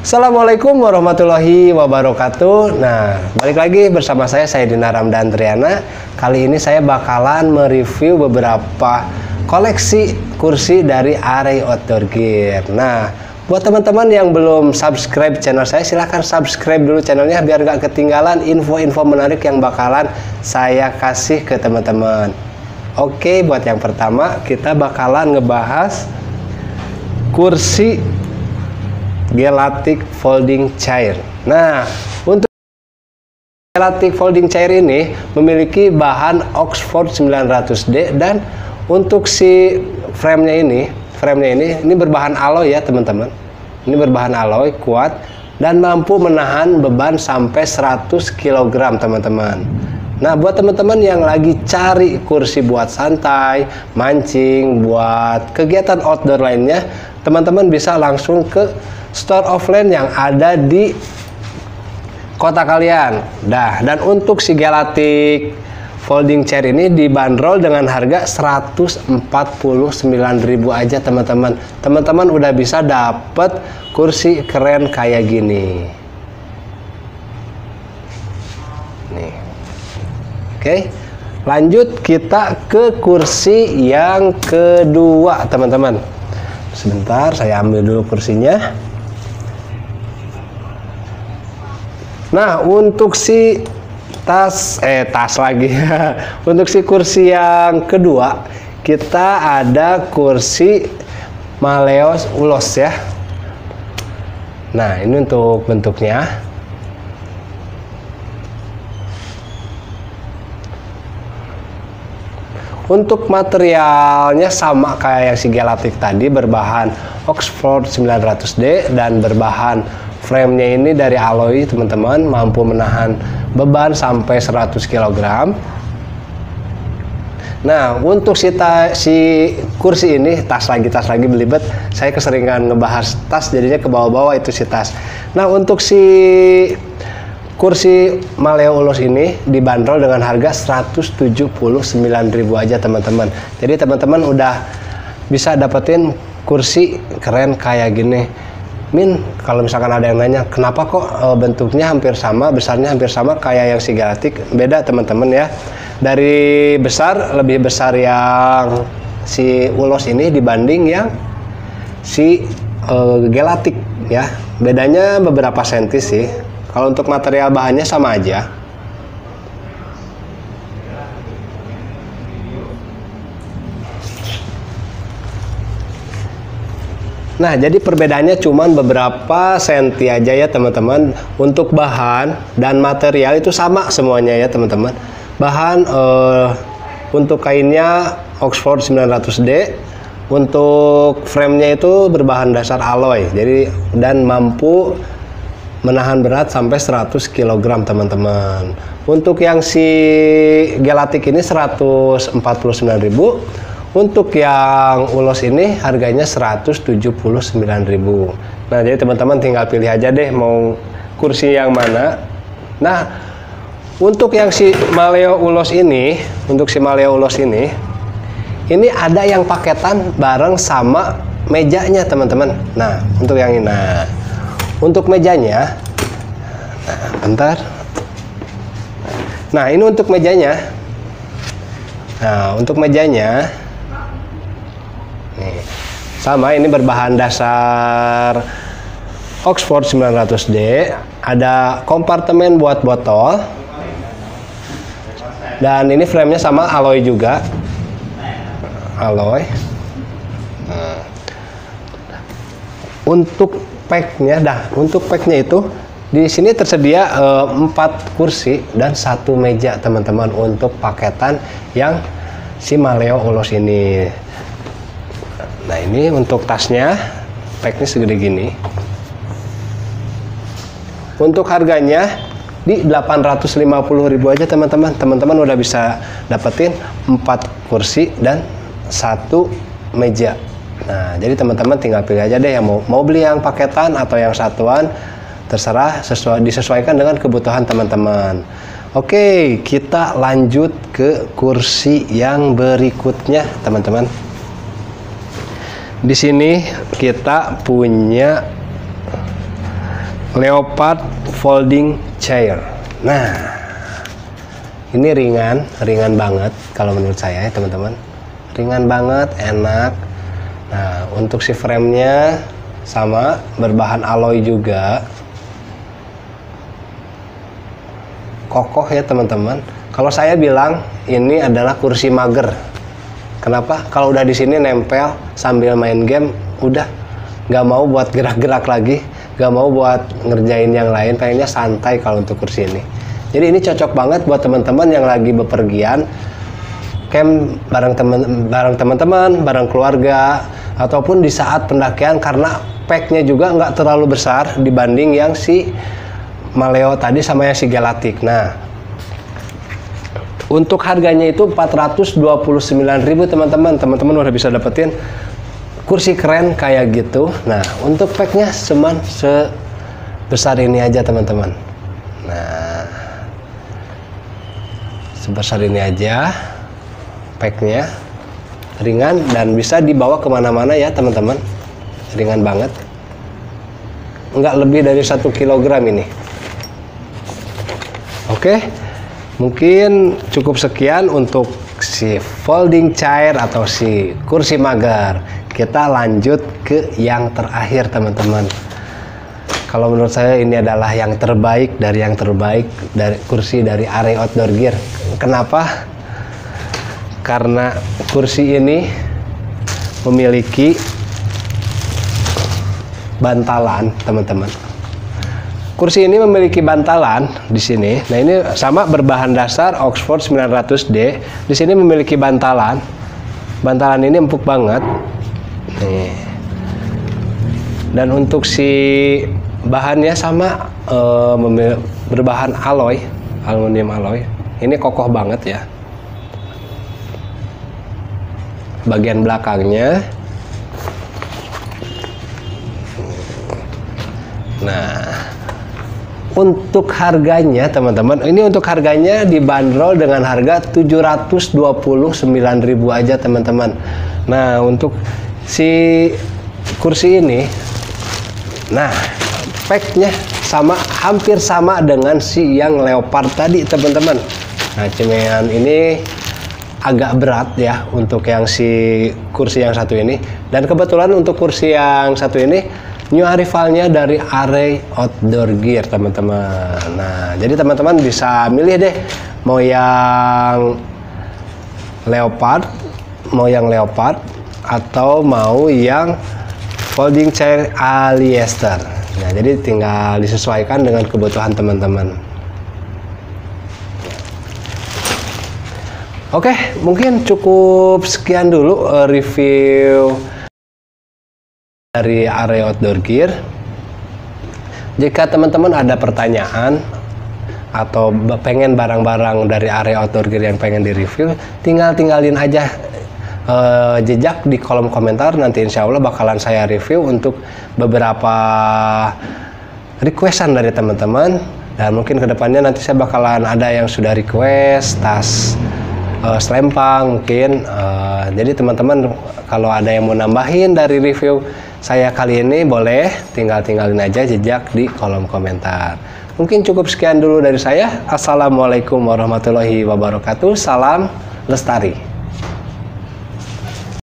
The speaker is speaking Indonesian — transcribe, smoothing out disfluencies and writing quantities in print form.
Assalamualaikum warahmatullahi wabarakatuh. Nah, balik lagi bersama saya Sayyidina Ramdan Triana. Kali ini saya bakalan mereview beberapa koleksi kursi dari Arey Outdoor Gear. Nah, buat teman-teman yang belum subscribe channel saya, silahkan subscribe dulu channelnya biar gak ketinggalan info-info menarik yang bakalan saya kasih ke teman-teman. Oke, buat yang pertama kita bakalan ngebahas kursi Gelatik Folding Chair. Nah, untuk Gelatik Folding Chair ini memiliki bahan Oxford 900D dan untuk si framenya ini berbahan alloy ya teman-teman. Ini berbahan alloy kuat dan mampu menahan beban sampai 100 kg teman-teman. Nah, buat teman-teman yang lagi cari kursi buat santai, mancing, buat kegiatan outdoor lainnya, teman-teman bisa langsung ke store offline yang ada di kota kalian. Nah, dan untuk si Gelatik Folding Chair ini dibanderol dengan harga 149.000 aja teman-teman. Teman-teman udah bisa dapet kursi keren kayak gini. Nih. Oke. Lanjut kita ke kursi yang kedua, teman-teman. Sebentar, saya ambil dulu kursinya. Nah, untuk si tas lagi. Untuk si kursi yang kedua, kita ada kursi Maleos Ulos ya. Nah, ini untuk bentuknya. Untuk materialnya sama kayak yang si Gelatik tadi, berbahan Oxford 900D dan berbahan framenya ini dari alloy teman-teman, mampu menahan beban sampai 100 kg. Nah, untuk si kursi ini, tas lagi belibet, saya keseringan ngebahas tas jadinya ke bawah-bawah itu si tas. Nah, untuk si kursi Maleo Ulos ini dibanderol dengan harga 179.000 aja teman-teman. Jadi teman-teman udah bisa dapetin kursi keren kayak gini. Min, kalau misalkan ada yang nanya, kenapa kok bentuknya hampir sama, besarnya hampir sama kayak yang si Gelatik? Beda teman-teman ya. Dari besar, lebih besar yang si Ulos ini dibanding yang si Gelatik ya. Bedanya beberapa senti sih. Kalau untuk material bahannya sama aja. Nah, jadi perbedaannya cuman beberapa senti aja ya teman-teman. Untuk bahan dan material itu sama semuanya ya teman-teman. Bahan untuk kainnya Oxford 900D. Untuk framenya itu berbahan dasar alloy. Jadi dan mampu menahan berat sampai 100 kg teman-teman. Untuk yang si Gelatik ini 149.000. Untuk yang Ulos ini harganya 179.000. Nah, jadi teman-teman tinggal pilih aja deh mau kursi yang mana. Nah, untuk yang si Maleo Ulos ini, ini ada yang paketan bareng sama mejanya teman-teman. Nah, untuk yang ini, untuk mejanya, bentar. Nah, ini untuk mejanya. Nah, untuk mejanya. Nih, sama ini berbahan dasar Oxford 900D, ada kompartemen buat botol, dan ini framenya sama alloy juga, alloy. Nah, untuk packnya itu di sini tersedia 4 kursi dan 1 meja teman-teman untuk paketan yang si Maleo Ulos ini. Nah, ini untuk tasnya, packnya segede gini. Untuk harganya di 850.000 aja teman-teman. Teman-teman udah bisa dapetin 4 kursi dan 1 meja. Nah, jadi teman-teman tinggal pilih aja deh yang mau beli yang paketan atau yang satuan, terserah, disesuaikan dengan kebutuhan teman-teman. Oke, kita lanjut ke kursi yang berikutnya teman-teman. Di sini kita punya Leopard folding chair. Nah, ini ringan banget kalau menurut saya ya teman-teman. Ringan banget, enak. Nah, untuk si framenya sama berbahan alloy juga. Kokoh ya teman-teman. Kalau saya bilang ini adalah kursi mager. Kenapa? Kalau udah di sini nempel sambil main game, udah nggak mau buat gerak-gerak lagi, nggak mau buat ngerjain yang lain, pengennya santai kalau untuk kursi ini. Jadi ini cocok banget buat teman-teman yang lagi bepergian, camp bareng teman-teman, bareng keluarga, ataupun di saat pendakian karena packnya juga nggak terlalu besar dibanding yang si Maleo tadi sama yang si Gelatik. Nah, untuk harganya itu 429.000 teman-teman. Teman-teman udah bisa dapetin kursi keren kayak gitu. Nah, untuk packnya cuman sebesar ini aja teman-teman. Nah, sebesar ini aja packnya, ringan dan bisa dibawa kemana-mana ya teman-teman. Ringan banget, nggak lebih dari 1 kilogram ini. Oke, mungkin cukup sekian untuk si folding chair atau si kursi mager. Kita lanjut ke yang terakhir teman-teman. Kalau menurut saya ini adalah yang terbaik dari kursi dari Array Outdoor Gear. Kenapa? Karena kursi ini memiliki bantalan teman-teman. Kursi ini memiliki bantalan di sini. Nah, ini sama berbahan dasar Oxford 900D. Di sini memiliki bantalan. Bantalan ini empuk banget. Nih. Dan untuk si bahannya sama berbahan alloy, aluminium alloy. Ini kokoh banget ya. Bagian belakangnya. Nah, untuk harganya teman-teman, ini untuk harganya dibanderol dengan harga 729.000 aja teman-teman. Nah, untuk si kursi ini, nah packnya sama, hampir sama dengan si yang Leopard tadi teman-teman. Nah, cuman ini agak berat ya untuk yang si kursi yang satu ini. Dan kebetulan untuk kursi yang satu ini new arrivalnya dari Array Outdoor Gear teman-teman. Nah, jadi teman-teman bisa milih deh mau yang Leopard atau mau yang folding chair Aliester. Nah, jadi tinggal disesuaikan dengan kebutuhan teman-teman. Oke, mungkin cukup sekian dulu review dari Array Outdoor Gear. Jika teman-teman ada pertanyaan atau pengen barang-barang dari Array Outdoor Gear yang pengen direview, tinggalin aja jejak di kolom komentar. Nanti insya Allah bakalan saya review untuk beberapa requestan dari teman-teman. Dan mungkin kedepannya nanti saya bakalan ada yang sudah request tas selempang mungkin. Jadi teman-teman kalau ada yang mau nambahin dari review saya kali ini, boleh tinggalin aja jejak di kolom komentar. Mungkin cukup sekian dulu dari saya. Assalamualaikum warahmatullahi wabarakatuh. Salam lestari.